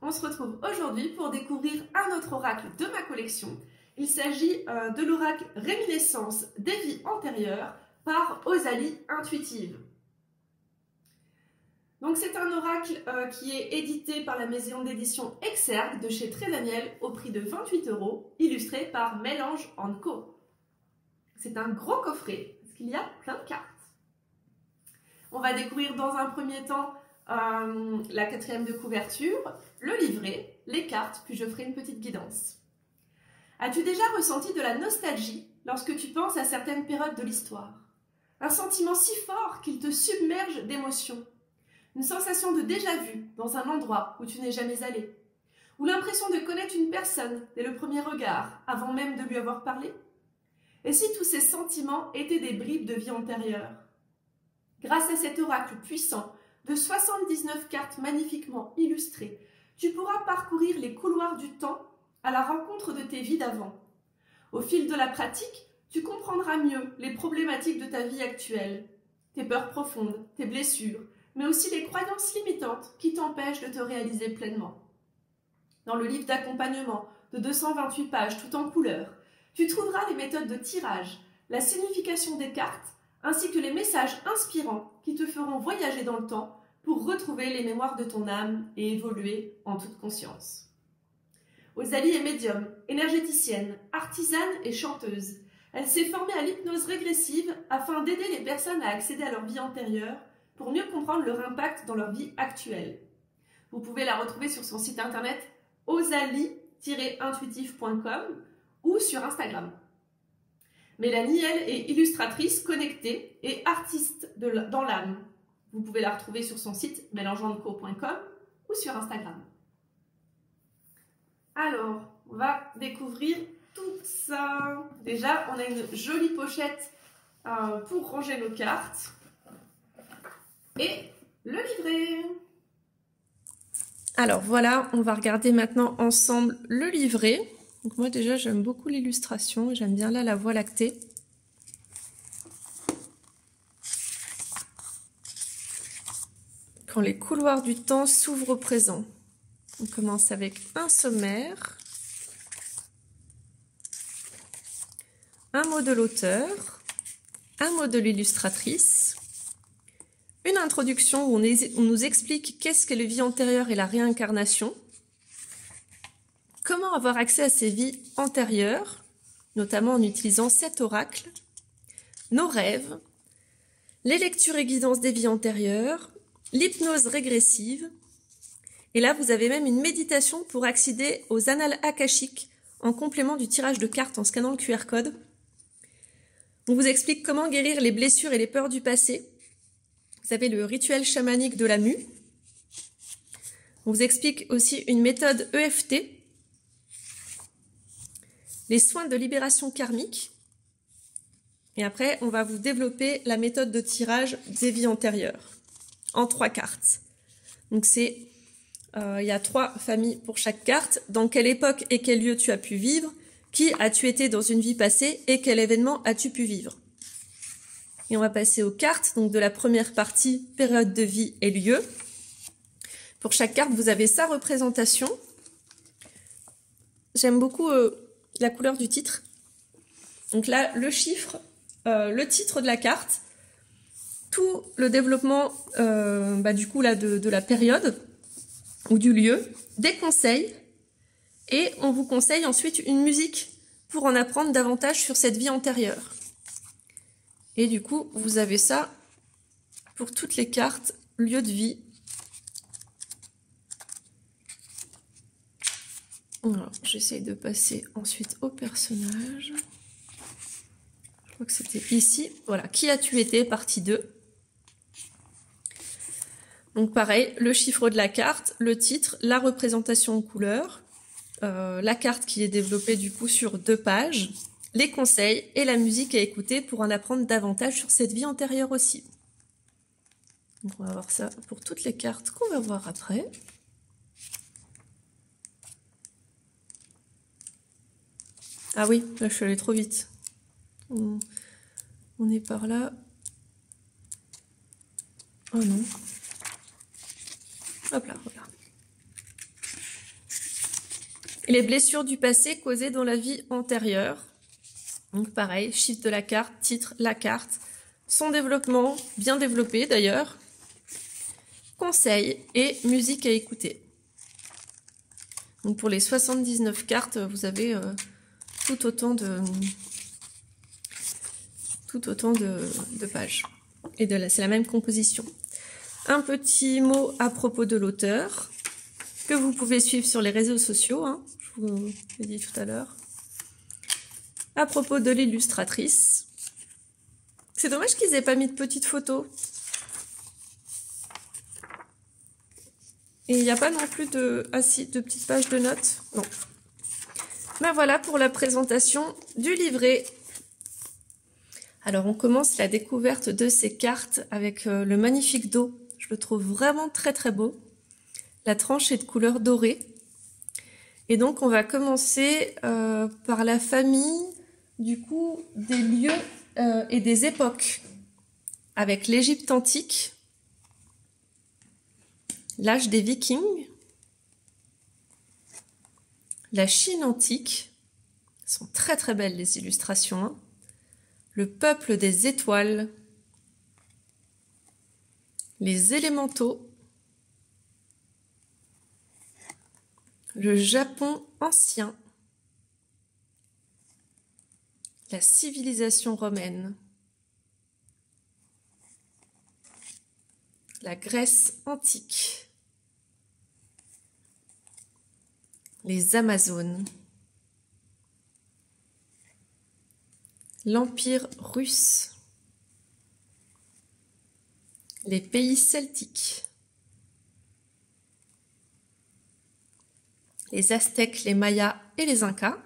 on se retrouve aujourd'hui pour découvrir un autre oracle de ma collection. Il s'agit de l'oracle Réminiscence des vies antérieures par Osalie Intuitive. Donc c'est un oracle qui est édité par la maison d'édition Exergue de chez Très Daniel au prix de 28 €, illustré par Mélange & Co. C'est un gros coffret parce qu'il y a plein de cartes. On va découvrir dans un premier temps la 4e de couverture, le livret, les cartes, puis je ferai une petite guidance. As-tu déjà ressenti de la nostalgie lorsque tu penses à certaines périodes de l'histoire? Un sentiment si fort qu'il te submerge d'émotions. Une sensation de déjà-vu dans un endroit où tu n'es jamais allé. Ou l'impression de connaître une personne dès le premier regard, avant même de lui avoir parlé. Et si tous ces sentiments étaient des bribes de vie antérieure? Grâce à cet oracle puissant, de 79 cartes magnifiquement illustrées, tu pourras parcourir les couloirs du temps à la rencontre de tes vies d'avant. Au fil de la pratique, tu comprendras mieux les problématiques de ta vie actuelle, tes peurs profondes, tes blessures, mais aussi les croyances limitantes qui t'empêchent de te réaliser pleinement. Dans le livre d'accompagnement de 228 pages tout en couleurs, tu trouveras les méthodes de tirage, la signification des cartes, ainsi que les messages inspirants qui te feront voyager dans le temps pour retrouver les mémoires de ton âme et évoluer en toute conscience. Osalie est médium, énergéticienne, artisane et chanteuse. Elle s'est formée à l'hypnose régressive afin d'aider les personnes à accéder à leur vie antérieure pour mieux comprendre leur impact dans leur vie actuelle. Vous pouvez la retrouver sur son site internet osalie-intuitive.com ou sur Instagram. Mélanie, elle, est illustratrice connectée et artiste dans l'âme. Vous pouvez la retrouver sur son site mélangeandco.com ou sur Instagram. Alors, on va découvrir tout ça. Déjà, on a une jolie pochette pour ranger nos cartes. Et le livret. Alors voilà, on va regarder maintenant ensemble le livret. Donc moi déjà j'aime beaucoup l'illustration, j'aime bien là la voie lactée. Quand les couloirs du temps s'ouvrent au présent. On commence avec un sommaire, un mot de l'auteur, un mot de l'illustratrice, une introduction où on nous explique qu'est-ce qu'est la vie antérieure et la réincarnation, comment avoir accès à ces vies antérieures, notamment en utilisant cet oracle, nos rêves, les lectures et guidances des vies antérieures, l'hypnose régressive, et là vous avez même une méditation pour accéder aux annales akashiques en complément du tirage de cartes en scannant le QR code. On vous explique comment guérir les blessures et les peurs du passé. Vous avez le rituel chamanique de la mue. On vous explique aussi une méthode EFT, les soins de libération karmique. Et après, on va vous développer la méthode de tirage des vies antérieures en 3 cartes. Donc il y a 3 familles pour chaque carte. Dans quelle époque et quel lieu tu as pu vivre? Qui as-tu été dans une vie passée et quel événement as-tu pu vivre? Et on va passer aux cartes, donc de la première partie, période de vie et lieu. Pour chaque carte, vous avez sa représentation. J'aime beaucoup la couleur du titre. Donc là, le chiffre, le titre de la carte, tout le développement du coup là de la période ou du lieu, des conseils, et on vous conseille ensuite une musique pour en apprendre davantage sur cette vie antérieure. Et du coup, vous avez ça pour toutes les cartes, lieu de vie. Alors, j'essaye de passer ensuite au personnage. Je crois que c'était ici. Voilà, qui as-tu été, partie 2. Donc pareil, le chiffre de la carte, le titre, la représentation en couleur, la carte qui est développée du coup sur 2 pages, les conseils et la musique à écouter pour en apprendre davantage sur cette vie antérieure aussi. Donc on va voir ça pour toutes les cartes qu'on va voir après. Ah oui, là je suis allée trop vite. On est par là. Oh non. Hop là, regarde. Les blessures du passé causées dans la vie antérieure. Donc pareil, chiffre de la carte, titre, la carte. Son développement, bien développé d'ailleurs. Conseils et musique à écouter. Donc pour les 79 cartes, vous avez tout autant de pages. Et c'est la même composition. Un petit mot à propos de l'auteur, que vous pouvez suivre sur les réseaux sociaux, hein, je vous l'ai dit tout à l'heure. À propos de l'illustratrice. C'est dommage qu'ils aient pas mis de petites photos. Et il n'y a pas non plus de petites pages de notes. Non. Ben voilà pour la présentation du livret. Alors on commence la découverte de ces cartes avec le magnifique dos. Je le trouve vraiment très très beau. La tranche est de couleur dorée. Et donc on va commencer par la famille du coup des lieux et des époques. Avec l'Égypte antique, l'âge des Vikings, la Chine antique. Elles sont très très belles les illustrations. Hein. Le peuple des étoiles, les élémentaux, le Japon ancien, la civilisation romaine, la Grèce antique, les Amazones, l'Empire russe, les pays celtiques, les Aztèques, les Mayas et les Incas,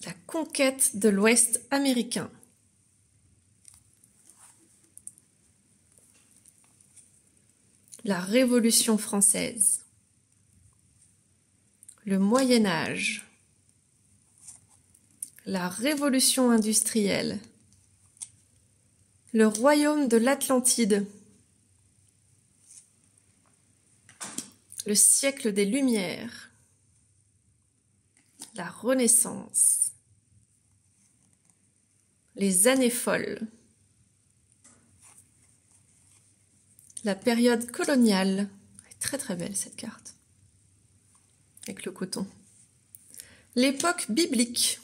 la conquête de l'Ouest américain, la Révolution française, le Moyen Âge, la Révolution industrielle, le royaume de l'Atlantide, le siècle des Lumières, la Renaissance, les années folles, la période coloniale. Très très belle cette carte, avec le coton. L'époque biblique,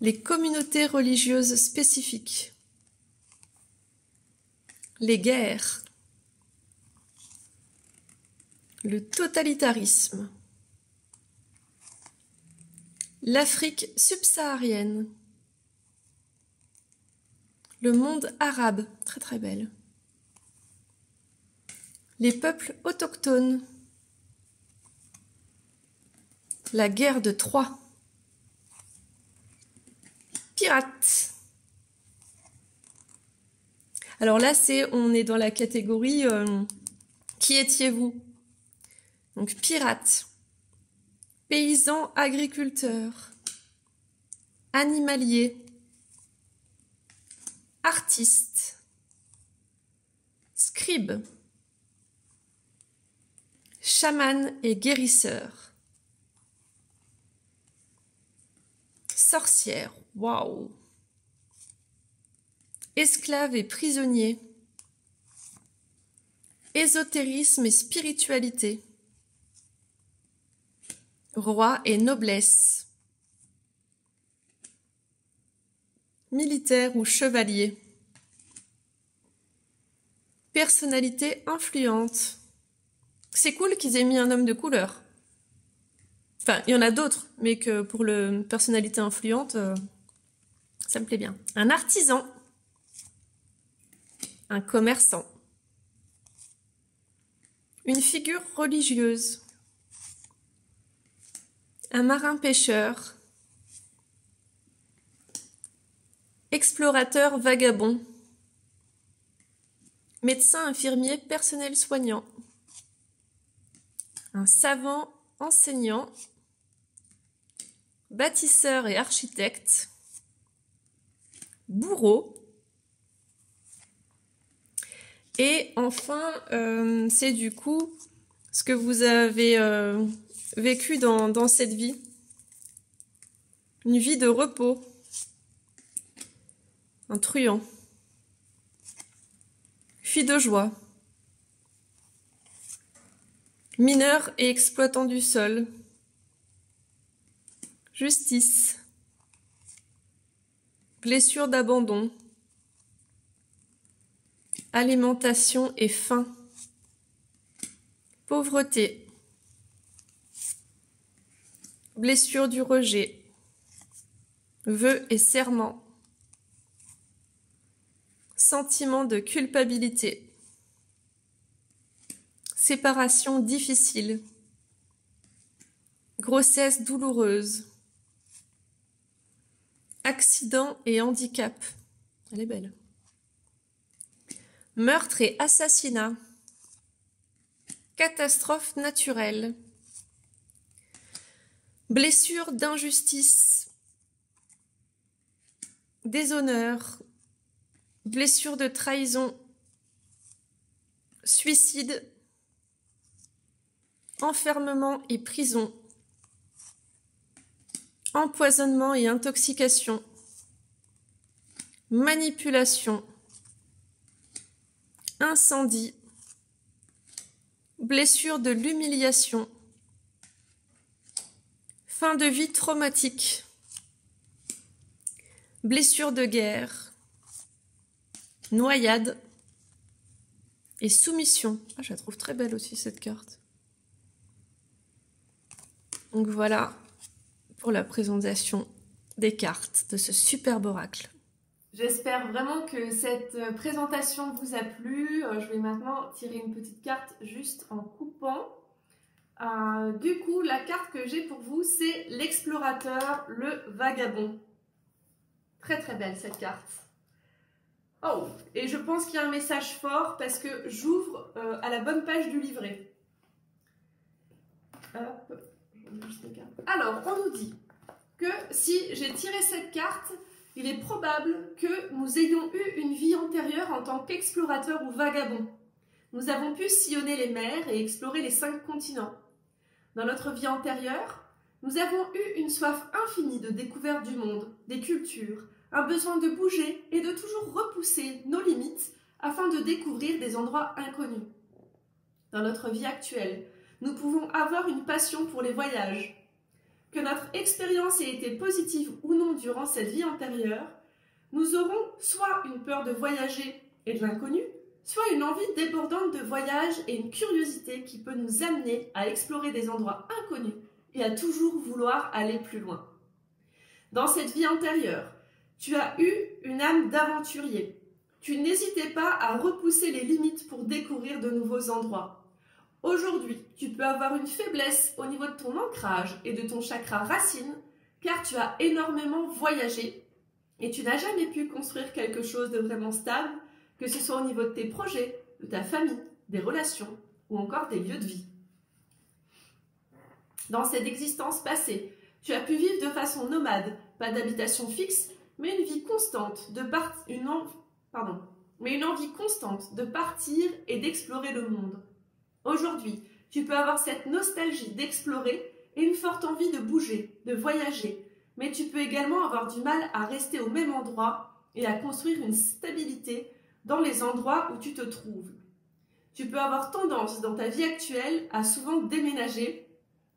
les communautés religieuses spécifiques, les guerres, le totalitarisme, l'Afrique subsaharienne, le monde arabe, très très belle, les peuples autochtones, la guerre de Troie, pirates. Alors là, on est dans la catégorie qui étiez-vous? Donc pirates, paysans agriculteurs, animaliers, artistes, scribes, chamans et guérisseurs, sorcières, waouh, esclaves et prisonniers, ésotérisme et spiritualité, roi et noblesse, militaire ou chevalier, personnalité influente. C'est cool qu'ils aient mis un homme de couleur. Enfin, il y en a d'autres, mais que pour le personnalité influente, ça me plaît bien. Un artisan, un commerçant, une figure religieuse, un marin-pêcheur, explorateur vagabond, médecin infirmier personnel soignant, un savant enseignant, bâtisseur et architecte, bourreau, Et enfin, c'est du coup ce que vous avez vécu dans cette vie. Une vie de repos. Un truand. Fille de joie. Mineur et exploitant du sol. Justice. Blessure d'abandon. Alimentation et faim. Pauvreté. Blessure du rejet. Vœux et serments. Sentiment de culpabilité. Séparation difficile. Grossesse douloureuse. Accident et handicap. Elle est belle. Meurtre et assassinat. Catastrophe naturelle. Blessure d'injustice. Déshonneur. Blessure de trahison. Suicide. Enfermement et prison. Empoisonnement et intoxication. Manipulation. Incendie. Blessure de l'humiliation. Fin de vie traumatique. Blessure de guerre. Noyade. Et soumission. Ah, je la trouve très belle aussi cette carte. Donc voilà pour la présentation des cartes de ce superbe oracle. J'espère vraiment que cette présentation vous a plu. Je vais maintenant tirer une petite carte juste en coupant. Du coup, la carte que j'ai pour vous, c'est l'explorateur, le vagabond. Très très belle cette carte. Oh, et je pense qu'il y a un message fort parce que j'ouvre à la bonne page du livret. Alors, on nous dit que si j'ai tiré cette carte, il est probable que nous ayons eu une vie antérieure en tant qu'explorateur ou vagabond. Nous avons pu sillonner les mers et explorer les 5 continents. Dans notre vie antérieure, nous avons eu une soif infinie de découverte du monde, des cultures, un besoin de bouger et de toujours repousser nos limites afin de découvrir des endroits inconnus. Dans notre vie actuelle, nous pouvons avoir une passion pour les voyages. Que notre expérience ait été positive ou non durant cette vie antérieure, nous aurons soit une peur de voyager et de l'inconnu, soit une envie débordante de voyage et une curiosité qui peut nous amener à explorer des endroits inconnus et à toujours vouloir aller plus loin. Dans cette vie antérieure, tu as eu une âme d'aventurier. Tu n'hésitais pas à repousser les limites pour découvrir de nouveaux endroits. Aujourd'hui, tu peux avoir une faiblesse au niveau de ton ancrage et de ton chakra racine, car tu as énormément voyagé et tu n'as jamais pu construire quelque chose de vraiment stable, que ce soit au niveau de tes projets, de ta famille, des relations ou encore des lieux de vie. Dans cette existence passée, tu as pu vivre de façon nomade, pas d'habitation fixe, mais une envie constante de partir et d'explorer le monde. Aujourd'hui, tu peux avoir cette nostalgie d'explorer et une forte envie de bouger, de voyager, mais tu peux également avoir du mal à rester au même endroit et à construire une stabilité dans les endroits où tu te trouves. Tu peux avoir tendance dans ta vie actuelle à souvent déménager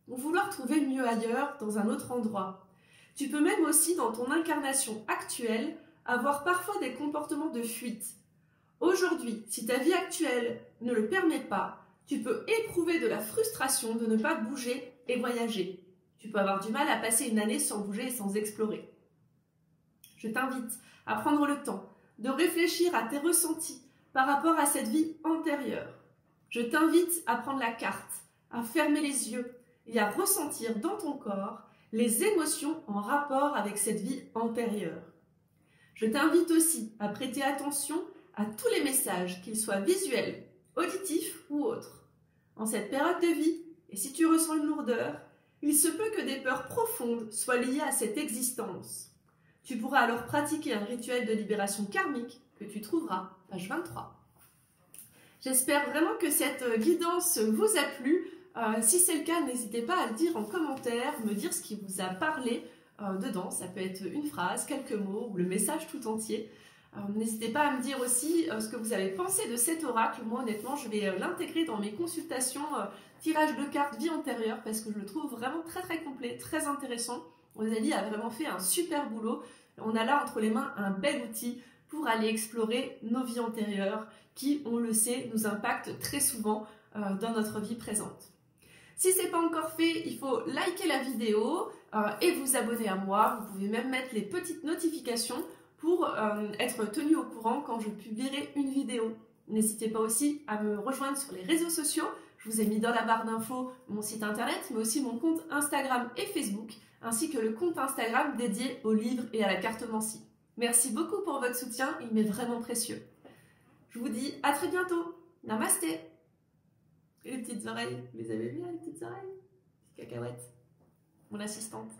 ou vouloir trouver mieux ailleurs, dans un autre endroit. Tu peux même aussi, dans ton incarnation actuelle, avoir parfois des comportements de fuite. Aujourd'hui, si ta vie actuelle ne le permet pas, tu peux éprouver de la frustration de ne pas bouger et voyager. Tu peux avoir du mal à passer une année sans bouger et sans explorer. Je t'invite à prendre le temps de réfléchir à tes ressentis par rapport à cette vie antérieure. Je t'invite à prendre la carte, à fermer les yeux et à ressentir dans ton corps les émotions en rapport avec cette vie antérieure. Je t'invite aussi à prêter attention à tous les messages, qu'ils soient visuels, auditifs ou autres. En cette période de vie, et si tu ressens une lourdeur, il se peut que des peurs profondes soient liées à cette existence. Tu pourras alors pratiquer un rituel de libération karmique que tu trouveras, page 23. J'espère vraiment que cette guidance vous a plu. Si c'est le cas, n'hésitez pas à le dire en commentaire, me dire ce qui vous a parlé dedans. Ça peut être une phrase, quelques mots ou le message tout entier. N'hésitez pas à me dire aussi ce que vous avez pensé de cet oracle. Moi, honnêtement, je vais l'intégrer dans mes consultations tirage de cartes vie antérieure parce que je le trouve vraiment très complet, très intéressant. Rosalie a vraiment fait un super boulot. On a là entre les mains un bel outil pour aller explorer nos vies antérieures qui, on le sait, nous impactent très souvent dans notre vie présente. Si ce n'est pas encore fait, il faut liker la vidéo et vous abonner à moi. Vous pouvez même mettre les petites notifications pour être tenu au courant quand je publierai une vidéo. N'hésitez pas aussi à me rejoindre sur les réseaux sociaux. Je vous ai mis dans la barre d'infos mon site internet, mais aussi mon compte Instagram et Facebook, ainsi que le compte Instagram dédié aux livres et à la cartomancie. Merci beaucoup pour votre soutien, il m'est vraiment précieux. Je vous dis à très bientôt. Namasté. Et les petites oreilles, vous les avez vues là, les petites oreilles? Cacahuète, mon assistante.